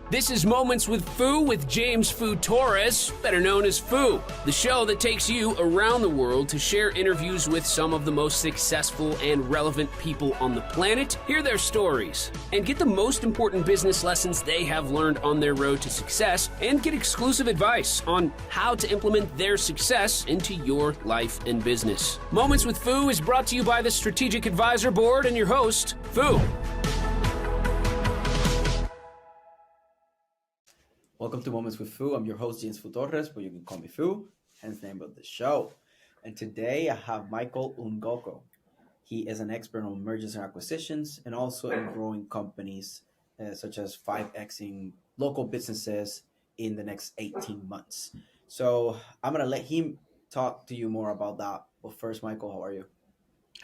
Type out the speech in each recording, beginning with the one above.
This is Moments with Foo with James Foo Torres, better known as Foo, the show that takes you around the world to share interviews with some of the most successful and relevant people on the planet, hear their stories, and get the most important business lessons they have learned on their road to success, and get exclusive advice on how to implement their success into your life and business. Moments with Foo is brought to you by the Strategic Advisor Board and your host, Foo. Welcome to Moments with Foo. I'm your host, James Foo Torres, but you can call me Foo, hence the name of the show. And today I have Michael Ungoco. He is an expert on mergers and acquisitions and also in growing companies such as 5Xing local businesses in the next 18 months. So I'm going to let him talk to you more about that. But first, Michael, how are you?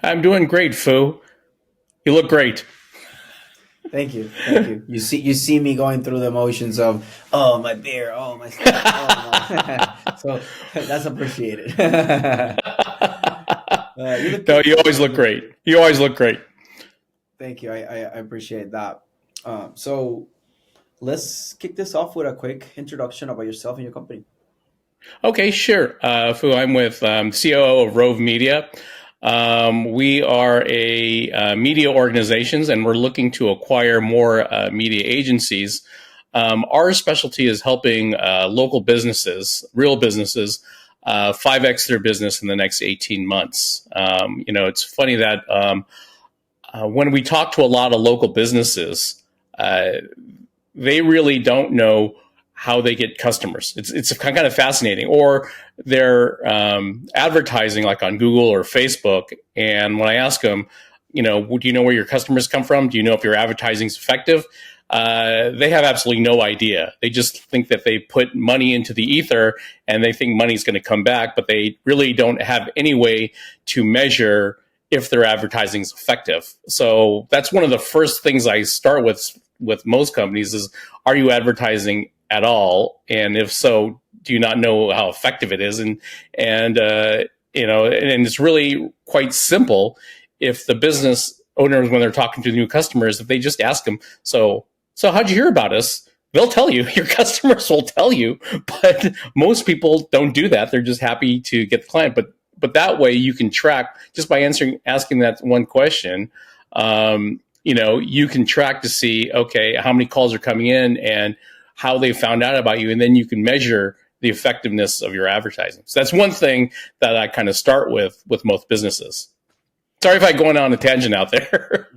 I'm doing great, Foo. You look great. Thank you. You see me going through the motions of my beer, my stuff, so that's appreciated. You always look great. Thank you. I appreciate that. So let's kick this off with a quick introduction about yourself and your company. Okay, sure. Foo, I'm with CEO of Rove Media. We are a media organizations, and we're looking to acquire more media agencies. Our specialty is helping local businesses, real businesses, 5X their business in the next 18 months. It's funny that when we talk to a lot of local businesses, they really don't know how they get customers. It's kind of fascinating. Or they're advertising like on Google or Facebook. And when I ask them, do you know where your customers come from? Do you know if your advertising is effective? They have absolutely no idea. They just think that they put money into the ether and they think money's going to come back, but they really don't have any way to measure if their advertising is effective. So that's one of the first things I start with most companies is, are you advertising at all? And if so, do you not know how effective it is? And it's really quite simple. If the business owners, when they're talking to new customers, if they just ask them, so how'd you hear about us? They'll tell you. Your customers will tell you. But most people don't do that. They're just happy to get the client. But that way you can track just by asking that one question. You can track to see, okay, how many calls are coming in and how they found out about you, and then you can measure the effectiveness of your advertising. So that's one thing that I kind of start with most businesses. Sorry if I'm going on a tangent out there.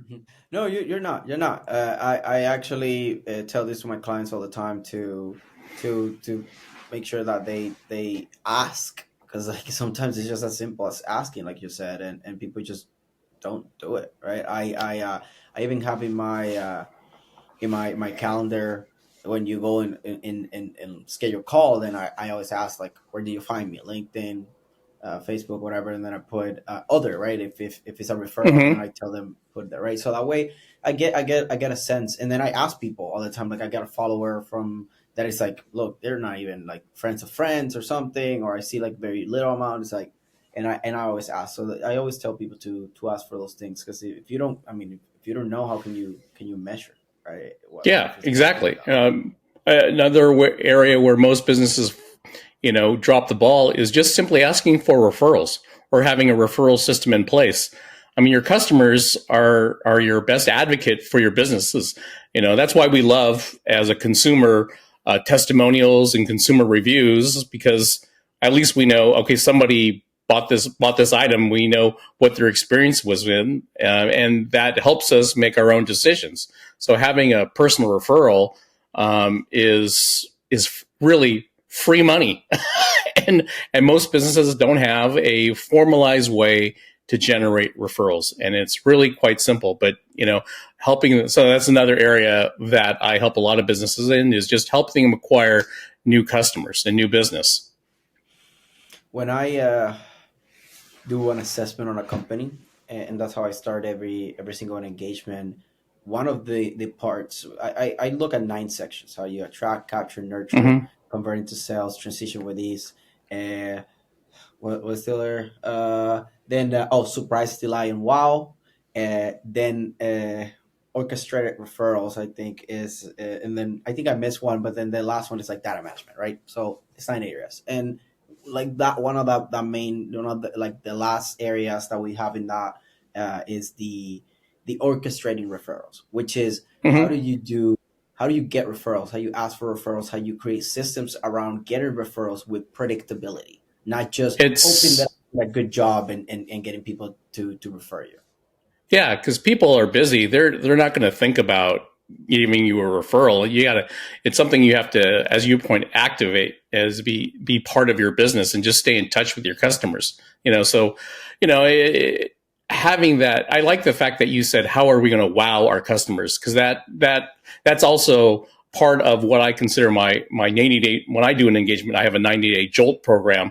No, you're not. You're not. I actually tell this to my clients all the time to make sure that they ask, because like sometimes it's just as simple as asking, like you said, and people just don't do it, right? I even have in my calendar, when you go and schedule a call, then I always ask, like, where do you find me? LinkedIn, Facebook, whatever, and then I put other, right? If it's a referral, then I tell them put that, right? So that way I get a sense, and then I ask people all the time, like I got a follower from that is like, look, they're not even like friends of friends or something, or I see like very little amount. It's like, and I always ask. So I always tell people to ask for those things, because if you don't know, how can you measure? Right. Yeah, exactly. Another area where most businesses, drop the ball is just simply asking for referrals or having a referral system in place. I mean, your customers are your best advocate for your businesses. That's why we love, as a consumer, testimonials and consumer reviews, because at least we know, okay, somebody bought this item. We know what their experience was in, and that helps us make our own decisions. So having a personal referral is really free money, and most businesses don't have a formalized way to generate referrals, and it's really quite simple. But helping. So that's another area that I help a lot of businesses in, is just helping them acquire new customers and new business. When I do an assessment on a company, and that's how I start every single engagement. One of the parts, I look at 9 sections: how you attract, capture, nurture, convert into sales, transition with ease. What was the other? Then surprise, delight, and wow. Then orchestrated referrals, I think is, and then I think I missed one, but then the last one is like data management, right? So it's 9 areas, and like that one of the main, like the last areas that we have in that is the orchestrating referrals, which is how Mm-hmm. do you get referrals, how you ask for referrals, how you create systems around getting referrals with predictability, not just hoping that It's you do a good job and getting people to refer you. Yeah, because people are busy. They're not going to think about giving you a referral. It's something you have to, as you point, activate as be part of your business and just stay in touch with your customers. So you know, having that, I like the fact that you said, how are we going to wow our customers? Because that's also part of what I consider my 90-day. When I do an engagement, I have a 90-day jolt program,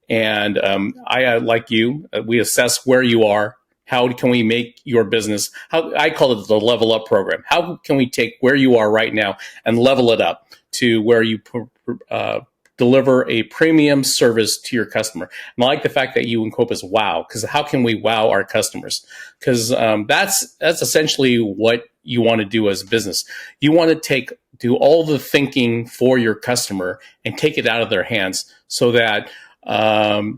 and I like you, we assess where you are. How can we make your business? How I call it the level up program. How can we take where you are right now and level it up to where you deliver a premium service to your customer? And I like the fact that you encompass wow, because how can we wow our customers? Because that's essentially what you want to do as a business. You want to do all the thinking for your customer and take it out of their hands so that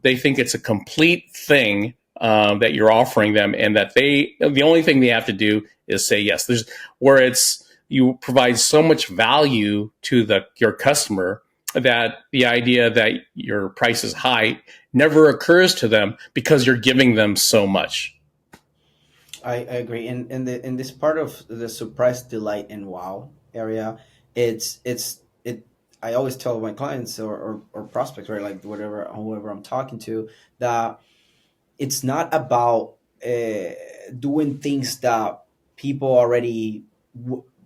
they think it's a complete thing that you're offering them, and that the only thing they have to do is say yes. You provide so much value to your customer that the idea that your price is high never occurs to them because you're giving them so much. I agree. In this part of the surprise, delight, and wow area, it's it. I always tell my clients or prospects, right, like whoever I'm talking to, that it's not about doing things that people already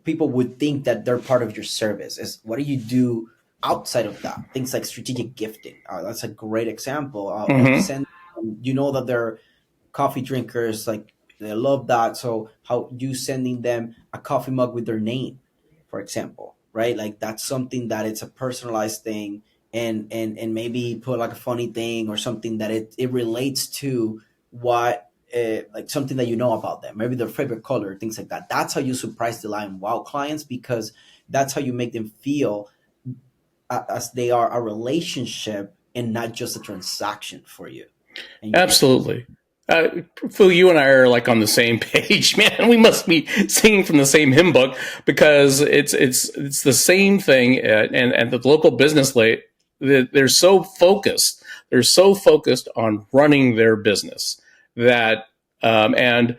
people would think that they're part of your service. Is what do you do outside of that? Things like strategic gifting. That's a great example. Mm-hmm. Send, that they're coffee drinkers, like they love that. So how you sending them a coffee mug with their name, for example, right? Like that's something that it's a personalized thing, and maybe put like a funny thing or something that it relates to what like something that you know about them, maybe their favorite color, things like that. That's how you surprise, delight, and wow clients, because that's how you make them feel as they are a relationship and not just a transaction for you. Absolutely. Fu, you and I are like on the same page, man. We must be singing from the same hymn book, because it's the same thing. And the local business, they're so focused. They're so focused on running their business and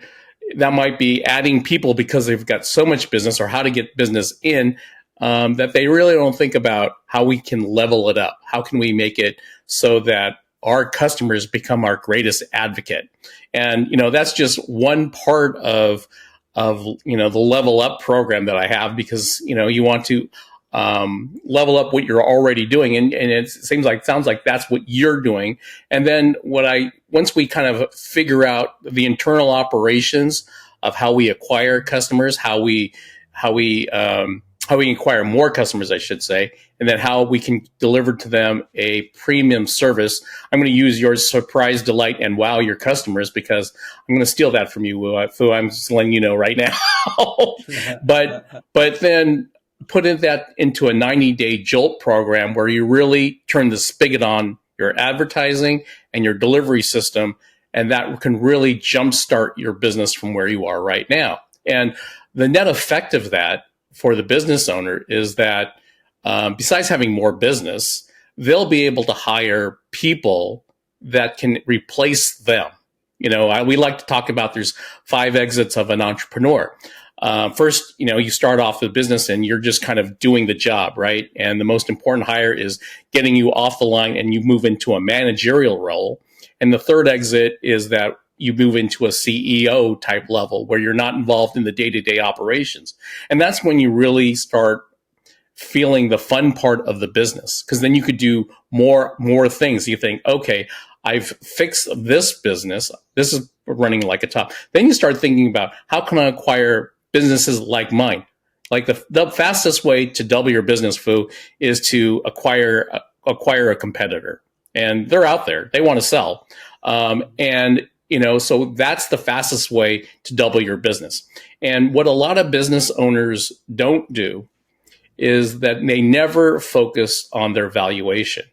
that might be adding people because they've got so much business, or how to get business in, that they really don't think about how we can level it up. How can we make it so that our customers become our greatest advocate? And that's just one part of the level up program that I have, because you want to level up what you're already doing, and it sounds like that's what you're doing. And then once we kind of figure out the internal operations of how we acquire customers, how we acquire more customers, I should say, and then how we can deliver to them a premium service. I'm going to use your surprise, delight, and wow your customers, because I'm going to steal that from you, Fu. I'm just letting you know right now. but then putting that into a 90-day jolt program where you really turn the spigot on your advertising and your delivery system, and that can really jumpstart your business from where you are right now. And the net effect of that for the business owner is that besides having more business, they'll be able to hire people that can replace them. We like to talk about there's 5 exits of an entrepreneur. First, you start off the business and you're just kind of doing the job, right? And the most important hire is getting you off the line and you move into a managerial role. And the third exit is that you move into a CEO type level where you're not involved in the day-to-day operations. And that's when you really start feeling the fun part of the business, because then you could do more things. You think, okay, I've fixed this business. This is running like a top. Then you start thinking about, how can I acquire businesses like mine? Like the fastest way to double your business, Fu, is to acquire a competitor. And they're out there. They want to sell. And So that's the fastest way to double your business. And what a lot of business owners don't do is that they never focus on their valuation.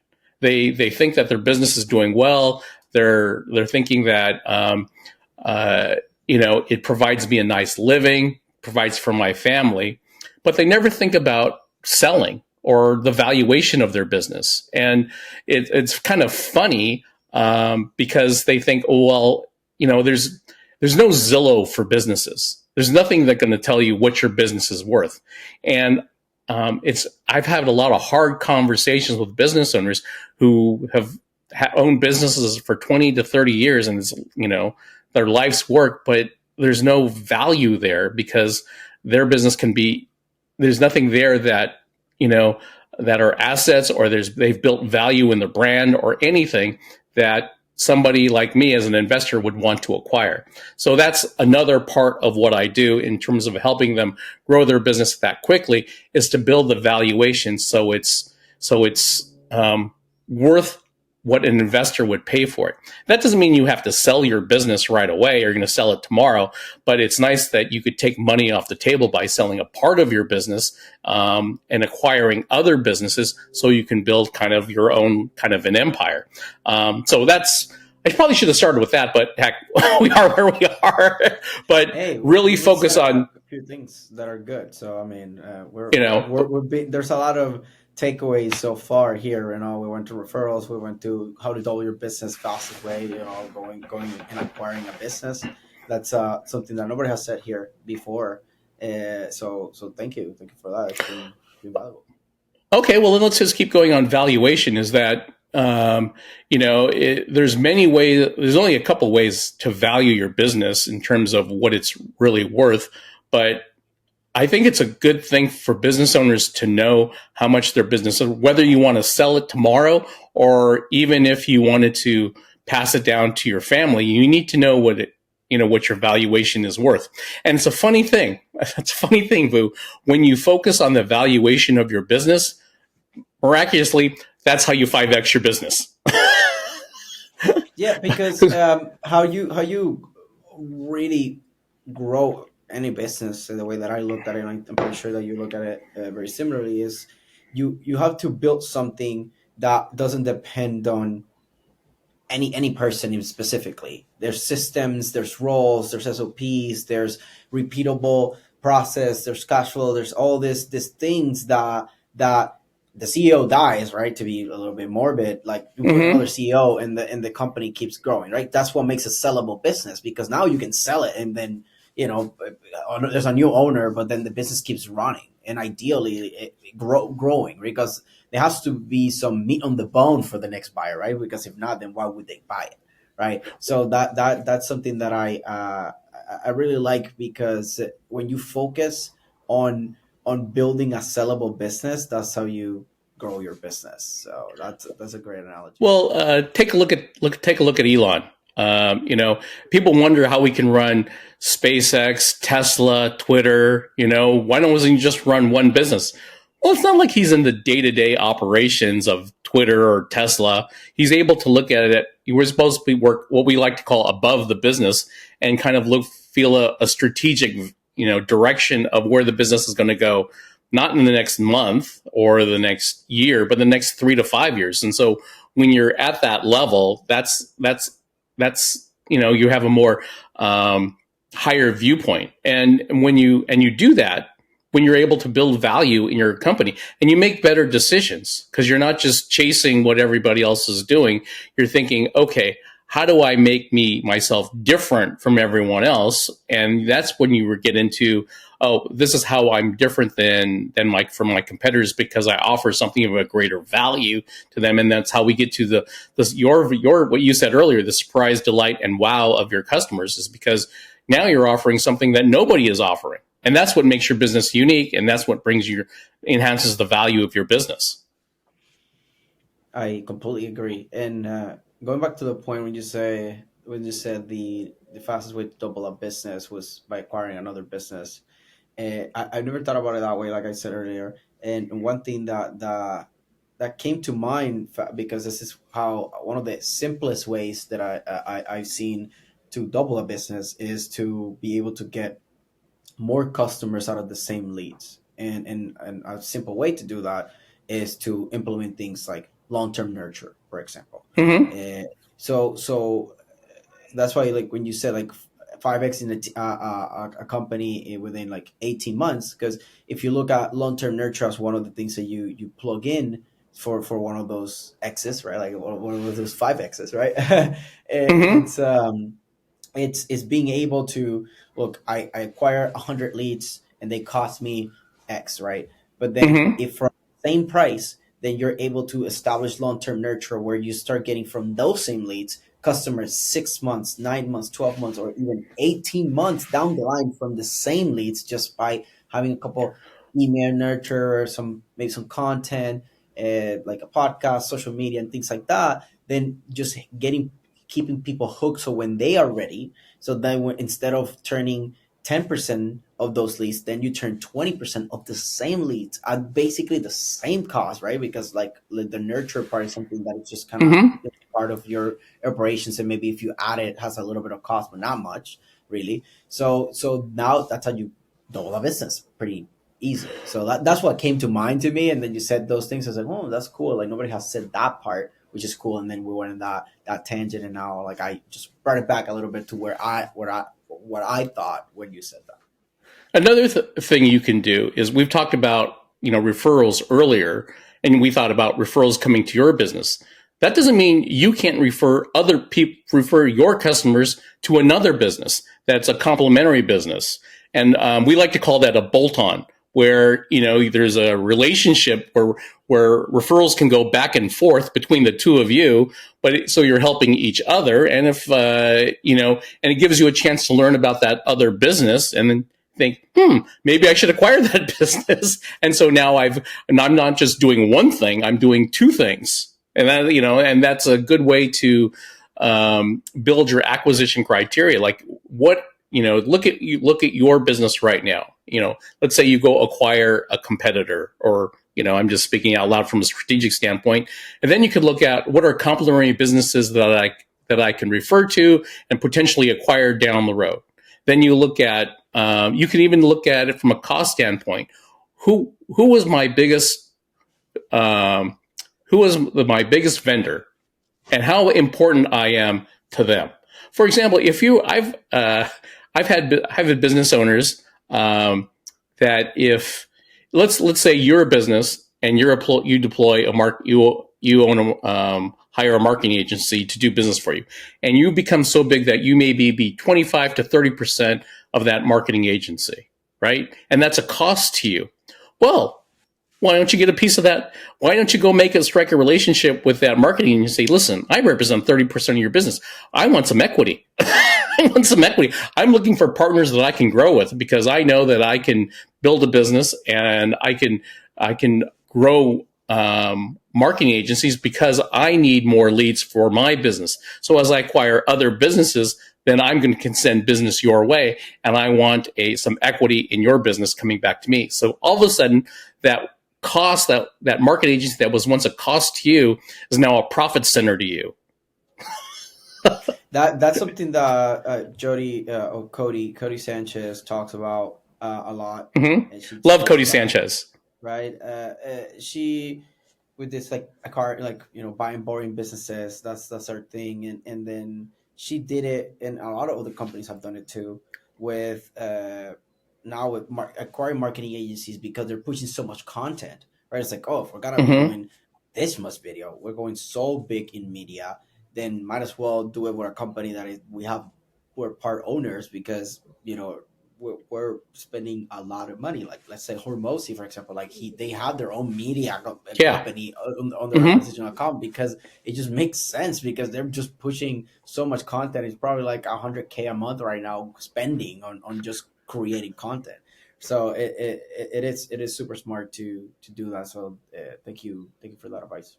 They think that their business is doing well. They're thinking that it provides me a nice living, provides for my family, but they never think about selling or the valuation of their business. And it's kind of funny because they think, oh, well, there's no Zillow for businesses. There's nothing that's going to tell you what your business is worth. And I've had a lot of hard conversations with business owners who have owned businesses for 20 to 30 years, and it's, their life's work, but there's no value there because their business there's nothing there that, that are assets, or they've built value in the brand or anything that somebody like me as an investor would want to acquire. So that's another part of what I do in terms of helping them grow their business that quickly, is to build the valuation so it's worth what an investor would pay for it. That doesn't mean you have to sell your business right away or you're going to sell it tomorrow, but it's nice that you could take money off the table by selling a part of your business and acquiring other businesses so you can build kind of your own kind of an empire. I probably should have started with that, but heck, we are where we are. But hey, really focus on a few things that are good. So I mean, there's a lot of takeaways so far here. We went to referrals, we went to how to double your business fastest way, going and acquiring a business. That's something that nobody has said here before. So thank you for that. It's been valuable. Okay, well then let's just keep going on valuation. Is that there's many ways. There's only a couple ways to value your business in terms of what it's really worth, but I think it's a good thing for business owners to know how much their business, whether you want to sell it tomorrow or even if you wanted to pass it down to your family, you need to know what your valuation is worth. And it's a funny thing. It's a funny thing, Vu. When you focus on the valuation of your business, miraculously, that's how you 5X your business. Yeah, because how you really grow any business, the way that I look at it, and I'm pretty sure that you look at it very similarly, is you have to build something that doesn't depend on any person specifically. There's systems, there's roles, there's SOPs, there's repeatable process, there's cash flow, there's all these things that the CEO dies, right? To be a little bit morbid, like another CEO and the company keeps growing, right? That's what makes a sellable business, because now you can sell it and then there's a new owner, but then the business keeps running and ideally growing, because there has to be some meat on the bone for the next buyer, right? Because if not, then why would they buy it, right? So that's something that I really like, because when you focus on building a sellable business, that's how you grow your business. So that's a great analogy. Well, take a look at Elon. People wonder how we can run SpaceX, Tesla, Twitter. Why don't he just run one business? Well, it's not like he's in the day-to-day operations of Twitter or Tesla. He's able to look at it. We're supposed to work what we like to call above the business and kind of feel a strategic, direction of where the business is going to go, not in the next month or the next year, but the next 3 to 5 years. And so when you're at that level, that's you have a more higher viewpoint. And when you do that, when you're able to build value in your company, and you make better decisions, because you're not just chasing what everybody else is doing, you're thinking, okay, how do I make myself different from everyone else? And that's when you get into, oh, this is how I'm different than from my competitors, because I offer something of a greater value to them. And that's how we get to your what you said earlier, the surprise, delight, and wow of your customers, is because now you're offering something that nobody is offering. And that's what makes your business unique, and that's what enhances the value of your business. I completely agree. And going back to the point when you said the fastest way to double a business was by acquiring another business, I've never thought about it that way, like I said earlier. And one thing that came to mind, because this is how one of the simplest ways that I've seen to double a business is to be able to get more customers out of the same leads. And a simple way to do that is to implement things like long-term nurture, for example. Mm-hmm. So that's why, like, when you said like 5x in a company within like 18 months, because if you look at long-term nurture as one of the things that you plug in for one of those X's, right? Like one of those 5x's, right? Mm-hmm. It's being able to look. I acquire 100 leads and they cost me X, right? But then Mm-hmm. if for the same price, then you're able to establish long-term nurture where you start getting from those same leads customers 6 months, 9 months, 12 months, or even 18 months down the line from the same leads, just by having a couple email nurture or maybe some content, like a podcast, social media, and things like that. Then just keeping people hooked, so when they are ready, so then instead of turning 10% of those leads, then you turn 20% of the same leads at basically the same cost, right? Because like the nurture part is something that is just kind of Mm-hmm. part of your operations, and maybe if you add it has a little bit of cost, but not much really. So now that's how you double a business pretty easy. So that's what came to mind to me, and then you said those things. I was like, oh, that's cool. Like nobody has said that part, which is cool. And then we went in that tangent, and now like I just brought it back a little bit to what I thought when you said that. Another thing you can do is, we've talked about, referrals earlier, and we thought about referrals coming to your business. That doesn't mean you can't refer your customers to another business that's a complementary business. And we like to call that a bolt-on, where there's a relationship where referrals can go back and forth between the two of you, but so you're helping each other. And if and it gives you a chance to learn about that other business, and then think, maybe I should acquire that business. And so now I'm not just doing one thing, I'm doing two things. And that, and that's a good way to build your acquisition criteria. Like look at your business right now. Let's say you go acquire a competitor, or I'm just speaking out loud from a strategic standpoint, and then you could look at what are complementary businesses that I can refer to and potentially acquire down the road. Then you look at you can even look at it from a cost standpoint. Who was my biggest my biggest vendor, and how important I am to them. For example, I've had business owners that if let's say you're a business and you deploy hire a marketing agency to do business for you, and you become so big that you maybe be 25 to 30% of that marketing agency, right? And that's a cost to you. Well, why don't you get a piece of that? Why don't you go strike a relationship with that marketing and say, listen, I represent 30% of your business. I want some equity. I want some equity. I'm looking for partners that I can grow with, because I know that I can build a business and I can grow marketing agencies, because I need more leads for my business. So as I acquire other businesses, then I'm going to send business your way, and I want some equity in your business coming back to me. So all of a sudden, that cost, that market agency that was once a cost to you, is now a profit center to you. That's something that Cody Sanchez talks about a lot. Mm-hmm. And Love Cody Sanchez. Right. She, with this like a car, like buying boring businesses. That's her thing, and then she did it, and a lot of other companies have done it too, with now with acquiring marketing agencies, because they're pushing so much content. Right. It's like, oh, if we're gonna be doing this much video, we're going so big in media, then might as well do it with a company that we're part owners, because we're spending a lot of money. Like let's say Hormozy, for example, like they have their own media company on their acquisition account, because it just makes sense, because they're just pushing so much content. It's probably like $100K a month right now spending on just creating content. So it is super smart to do that. So thank you for that advice.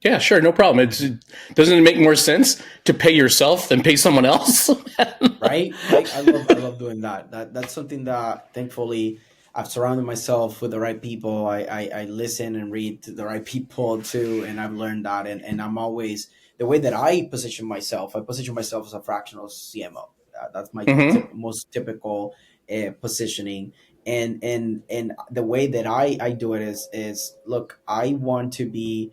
Yeah, sure, no problem. Doesn't it make more sense to pay yourself than pay someone else? Right? I love doing that. That's something that thankfully I've surrounded myself with the right people. I listen and read to the right people too, and I've learned that. And I'm always the way that I position myself as a fractional CMO. That's my Mm-hmm. most typical positioning. And the way that I do it is look, I want to be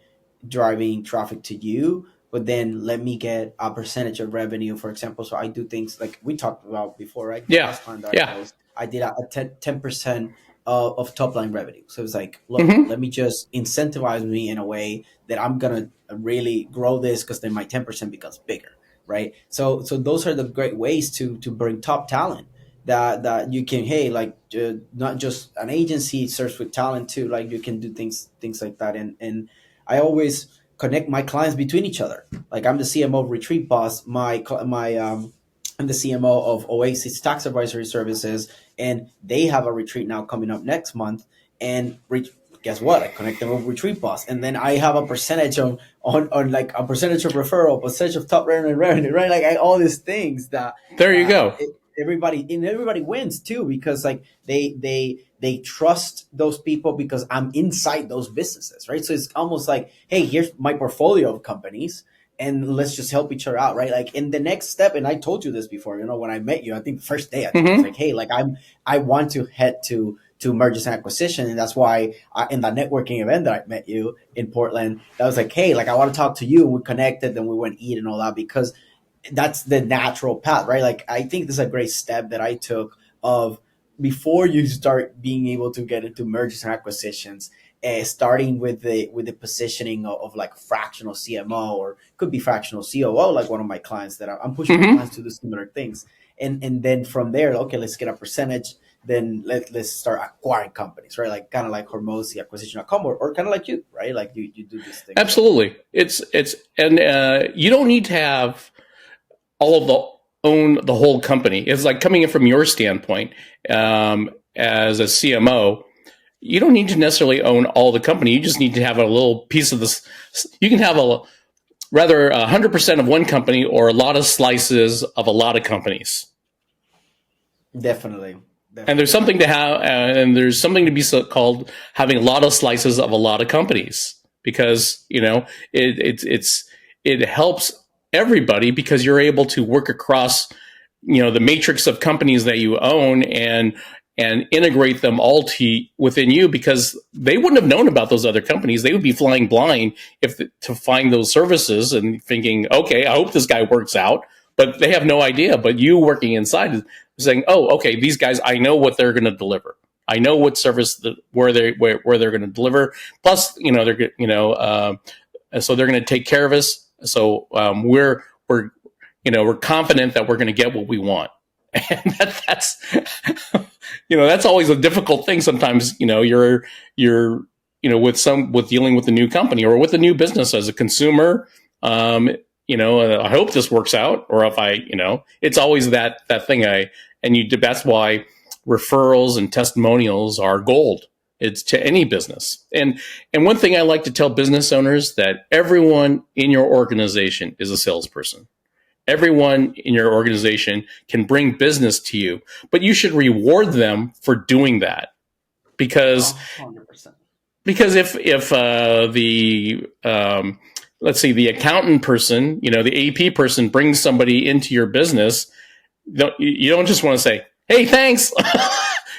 driving traffic to you, but then let me get a percentage of revenue, for example. So I do things like we talked about before, right? The Yeah. last client that I Yeah. closed, I did a 10% of top line revenue. So it's like, look, Mm-hmm. let me just incentivize me in a way that I'm gonna really grow this, because then my 10% becomes bigger, right? So those are the great ways to bring top talent, that you can, hey, like, not just an agency search with talent too, like you can do things like that. And I always connect my clients between each other. Like, I'm the CMO of Retreat Boss, I'm the CMO of Oasis Tax Advisory Services, and they have a retreat now coming up next month. And guess what? I connect them with Retreat Boss, and then I have a percentage on like a percentage of referral, percentage of top revenue, right? Like, all these things that There you go. everybody wins too, because like they trust those people because I'm inside those businesses, right? So it's almost like, hey, here's my portfolio of companies, and let's just help each other out, right? Like, in the next step, and I told you this before, when I met you, I think the first day I told you, it's Mm-hmm. like, hey, like, I want to head to mergers and acquisition, and that's why in that networking event that I met you in Portland, that was like, hey, like, I want to talk to you, and we connected, then we went eat and all that, because that's the natural path, right? Like, I think this is a great step that I took, of before you start being able to get into mergers and acquisitions, starting with the positioning of like fractional CMO, or could be fractional COO, like one of my clients that I'm pushing my Mm-hmm. clients to do similar things, and then from there, okay, let's get a percentage. Then let's start acquiring companies, right? Like, kind of like Hormozy acquisition.com, or kind of like you, right? Like, you do these things. So Absolutely. It's and you don't need to have all of own the whole company. It's like coming in from your standpoint, as a CMO. You don't need to necessarily own all the company. You just need to have a little piece of this. You can have a rather 100% of one company, or a lot of slices of a lot of companies. definitely, And there's definitely. something to have, and there's something to be called having a lot of slices of a lot of companies, because it helps everybody, because you're able to work across the matrix of companies that you own, and integrate them all within you, because they wouldn't have known about those other companies. They would be flying blind to find those services and thinking, okay, I hope this guy works out, but they have no idea. But you working inside, saying, oh, okay, these guys, I know what they're going to deliver. I know what service where they're going to deliver. Plus, they're so they're going to take care of us. So we're confident that we're going to get what we want. And that's that's always a difficult thing. Sometimes you're with dealing with a new company or with a new business as a consumer. I hope this works out, or if it's always that thing. That's why referrals and testimonials are gold. It's to any business. And one thing I like to tell business owners, that everyone in your organization is a salesperson. Everyone in your organization can bring business to you, but you should reward them for doing that, because 100%. if the let's see, the accountant person, the AP person brings somebody into your business, you don't just want to say, hey, thanks.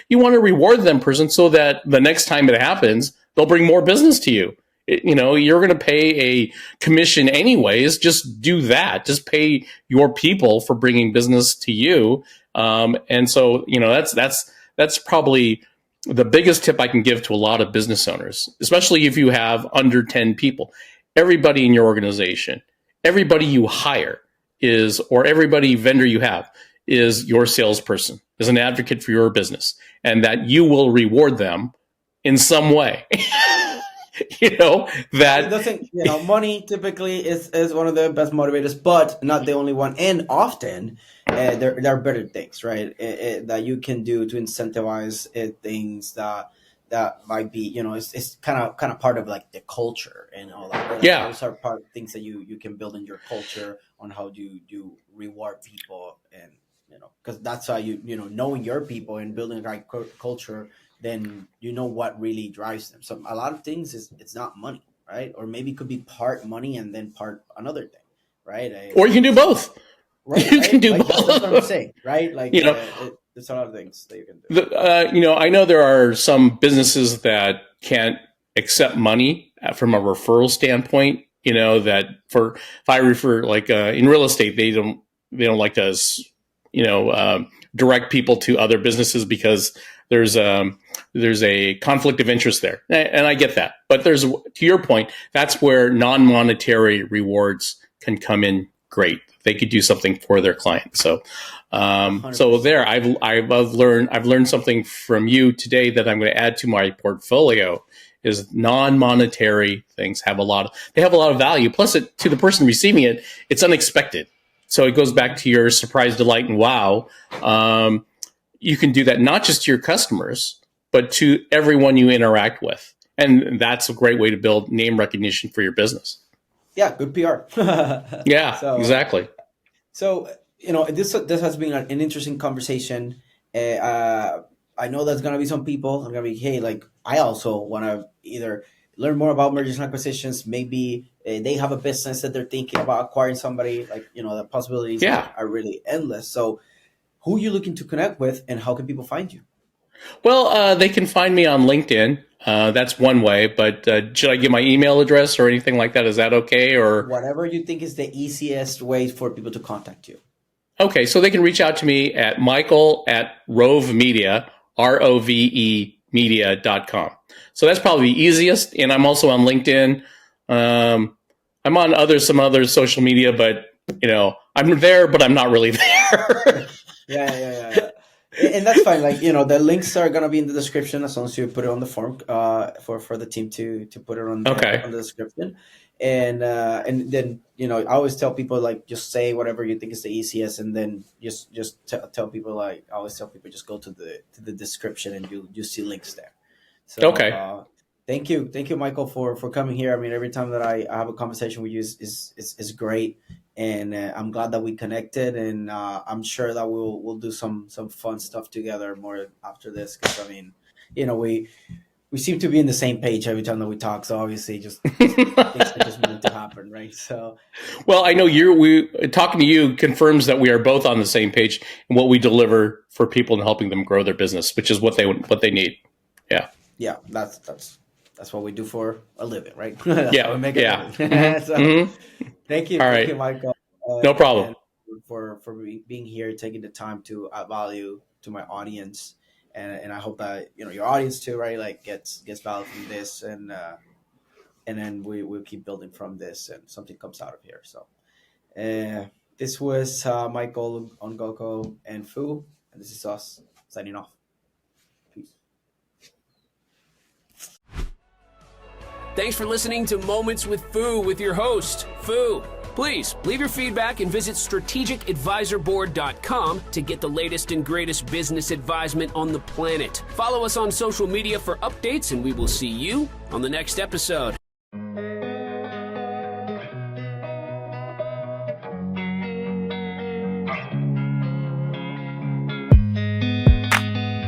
You want to reward them person, so that the next time it happens, they'll bring more business to you. You're going to pay a commission anyways. Just do that. Just pay your people for bringing business to you. And so, that's probably the biggest tip I can give to a lot of business owners, especially if you have under 10 people. Everybody in your organization, everybody you hire or everybody vendor you have is your salesperson, is an advocate for your business, and that you will reward them in some way. It That doesn't, money typically is one of the best motivators, but not the only one. And often, there are better things, right? That you can do to incentivize things that might be, it's kind of part of like the culture and all that, right? Like, yeah. those are part of things that you can build in your culture, on how do you reward people, and because that's how knowing your people and building the right culture, then you know what really drives them. So a lot of things it's not money, right? Or maybe it could be part money and then part another thing. right? Or you can do both. Right, You right? can do Like, both. that's what I'm saying, right? Like, You know, there's a lot of things that you can do. I know there are some businesses that can't accept money from a referral standpoint. That if I refer, like in real estate, they don't like to, direct people to other businesses because there's a conflict of interest there, and I get that. But to your point, that's where non-monetary rewards can come in great. They could do something for their client. So there, I've learned something from you today that I'm going to add to my portfolio. Is non-monetary things have a lot of value. Plus, to the person receiving it, it's unexpected. So it goes back to your surprise, delight, and wow. You can do that not just to your customers, but to everyone you interact with, and that's a great way to build name recognition for your business. Yeah, good PR. Yeah, exactly. So, this has been an interesting conversation. I know there's going to be some people are going to be, hey, like, I also want to either learn more about mergers and acquisitions. Maybe they have a business that they're thinking about acquiring somebody. Like, the possibilities are really endless. So who are you looking to connect with, and how can people find you? Well, they can find me on LinkedIn. That's one way, but should I give my email address or anything like that? Is that okay? Or whatever you think is the easiest way for people to contact you. Okay, so they can reach out to me at Michael at Rove Media, ROVE media.com. So that's probably the easiest. And I'm also on LinkedIn. I'm on some other social media, but I'm there, but I'm not really there. Yeah. And that's fine. Like, the links are going to be in the description as long as you put it on the form for the team to put it on the description. And then, I always tell people, like, just say whatever you think is the easiest. And then just tell people, like, I always tell people, just go to the description and you see links there. So, thank you, Michael, for coming here. I mean, every time that I have a conversation with you is great. And I'm glad that we connected, and I'm sure that we'll do some fun stuff together more after this. Because I mean, we seem to be in the same page every time that we talk. So obviously, just things are just meant to happen, right? So, well, I know talking to you confirms that we are both on the same page in what we deliver for people and helping them grow their business, which is what they need. Yeah, that's what we do for a living, right? Yeah, we make it. Yeah. So, thank you, All right. Thank you, Michael. No problem. For being here, taking the time to add value to my audience, and I hope that your audience too, right? Like gets value from this, and then we'll keep building from this, and something comes out of here. So, this was Michael Ungoco and Foo, and this is us signing off. Peace. Thanks for listening to Moments with Foo with your host, Foo. Please leave your feedback and visit strategicadvisorboard.com to get the latest and greatest business advisement on the planet. Follow us on social media for updates, and we will see you on the next episode.